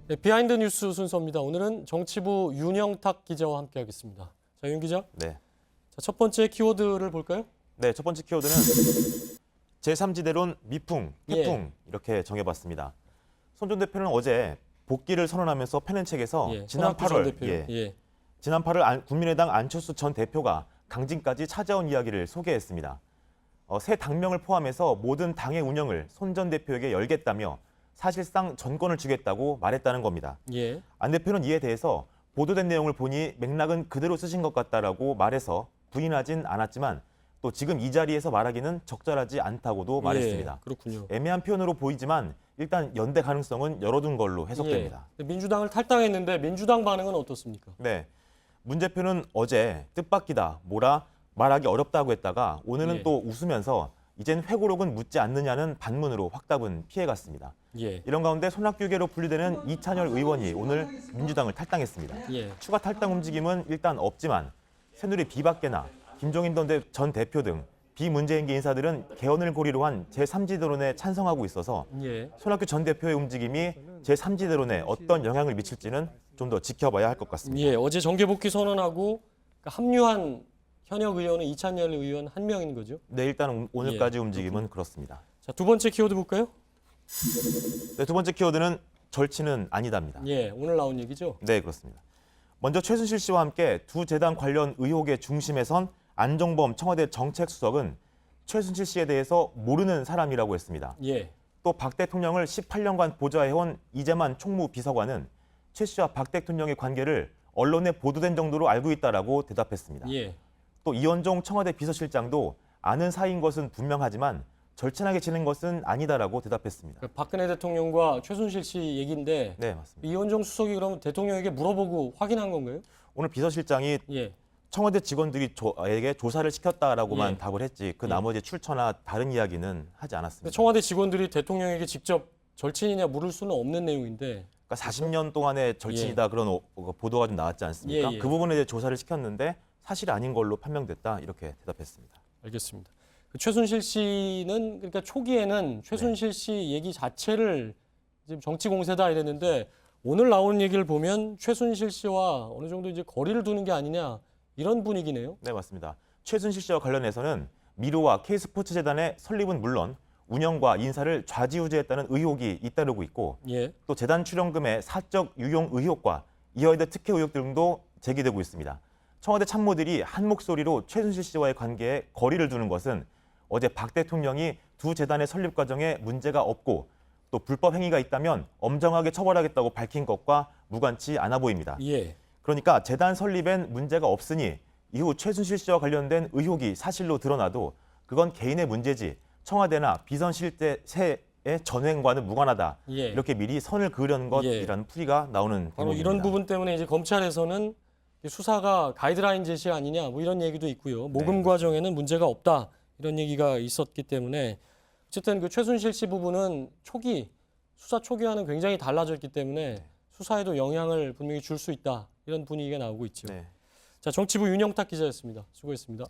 네, 비하인드 뉴스 순서입니다. 오늘은 정치부 윤영탁 기자와 함께하겠습니다. 자, 윤 기자. 네. 자, 첫 번째 키워드를 볼까요? 네, 첫 번째 키워드는 제3지대론 미풍, 태풍 이렇게 정해봤습니다. 손 전 대표는 어제 복귀를 선언하면서 펴낸 책에서 지난 8월 지난 8월 국민의당 안철수 전 대표가 강진까지 찾아온 이야기를 소개했습니다. 새 당명을 포함해서 모든 당의 운영을 손 전 대표에게 열겠다며 사실상 전권을 주겠다고 말했다는 겁니다. 안 대표는 이에 대해서 보도된 내용을 보니 맥락은 그대로 쓰신 것 같다라고 말해서 부인하진 않았지만 또 지금 이 자리에서 말하기는 적절하지 않다고도 말했습니다. 그렇군요. 애매한 표현으로 보이지만 일단 연대 가능성은 열어둔 걸로 해석됩니다. 민주당을 탈당했는데 민주당 반응은 어떻습니까? 네, 문 대표는 어제 뜻밖이다, 뭐라 말하기 어렵다고 했다가 오늘은 또 웃으면서 이젠 회고록은 묻지 않느냐는 반문으로 확답은 피해갔습니다. 이런 가운데 손학규계로 분류되는 이찬열 의원이 오늘 민주당을 탈당했습니다. 추가 탈당 움직임은 일단 없지만 새누리 비박계나 김종인 전 대표 등 비문재인계 인사들은 개헌을 고리로 한 제3지대론에 찬성하고 있어서 손학규 전 대표의 움직임이 제3지대론에 어떤 영향을 미칠지는 좀 더 지켜봐야 할 것 같습니다. 어제 정계복귀 선언하고 합류한 현역 의원은 이찬열 의원 한 명인 거죠? 네, 일단 오늘까지 움직임은 그렇습니다. 자, 두 번째 키워드 볼까요? 네, 두 번째 키워드는 절친은 아니다입니다. 오늘 나온 얘기죠? 네, 그렇습니다. 먼저 최순실 씨와 함께 두 재단 관련 의혹의 중심에 선 안종범 청와대 정책수석은 최순실 씨에 대해서 모르는 사람이라고 했습니다. 또 박 대통령을 18년간 보좌해온 이재만 총무비서관은 최 씨와 박 대통령의 관계를 언론에 보도된 정도로 알고 있다라고 대답했습니다. 또 이현종 청와대 비서실장도 아는 사이인 것은 분명하지만 절친하게 지낸 것은 아니다라고 대답했습니다. 박근혜 대통령과 최순실 씨 얘기인데 네, 맞습니다. 이현종 수석이 그러면 대통령에게 물어보고 확인한 건가요? 오늘 비서실장이 청와대 직원들에게 조사를 시켰다라고만 답을 했지 그 나머지 출처나 다른 이야기는 하지 않았습니다. 청와대 직원들이 대통령에게 직접 절친이냐 물을 수는 없는 내용인데 40년 동안의 절친이다 그런 보도가 좀 나왔지 않습니까? 그 부분에 대해 조사를 시켰는데 사실 아닌 걸로 판명됐다 이렇게 대답했습니다. 알겠습니다. 최순실 씨는 그러니까 초기에는 최순실 씨 얘기 자체를 지금 정치 공세다 이랬는데 오늘 나오는 얘기를 보면 최순실 씨와 어느 정도 이제 거리를 두는 게 아니냐 이런 분위기네요. 네, 맞습니다. 최순실 씨와 관련해서는 미르와 K스포츠재단의 설립은 물론 운영과 인사를 좌지우지했다는 의혹이 잇따르고 있고 또 재단 출연금의 사적 유용 의혹과 이화여대 특혜 의혹 등도 제기되고 있습니다. 청와대 참모들이 한 목소리로 최순실 씨와의 관계에 거리를 두는 것은 어제 박 대통령이 두 재단의 설립 과정에 문제가 없고 또 불법 행위가 있다면 엄정하게 처벌하겠다고 밝힌 것과 무관치 않아 보입니다. 그러니까 재단 설립엔 문제가 없으니 이후 최순실 씨와 관련된 의혹이 사실로 드러나도 그건 개인의 문제지 청와대나 비선실세의 전횡과는 무관하다. 이렇게 미리 선을 그으려는 것이라는 풀이가 나오는 바로 대목입니다. 이런 부분 때문에 이제 검찰에서는 수사가 가이드라인 제시 아니냐 뭐 이런 얘기도 있고요. 모금 과정에는 문제가 없다 이런 얘기가 있었기 때문에 어쨌든 그 최순실 씨 부분은 수사 초기와는 굉장히 달라졌기 때문에 수사에도 영향을 분명히 줄 수 있다 이런 분위기가 나오고 있죠. 자, 정치부 윤영탁 기자였습니다. 수고했습니다.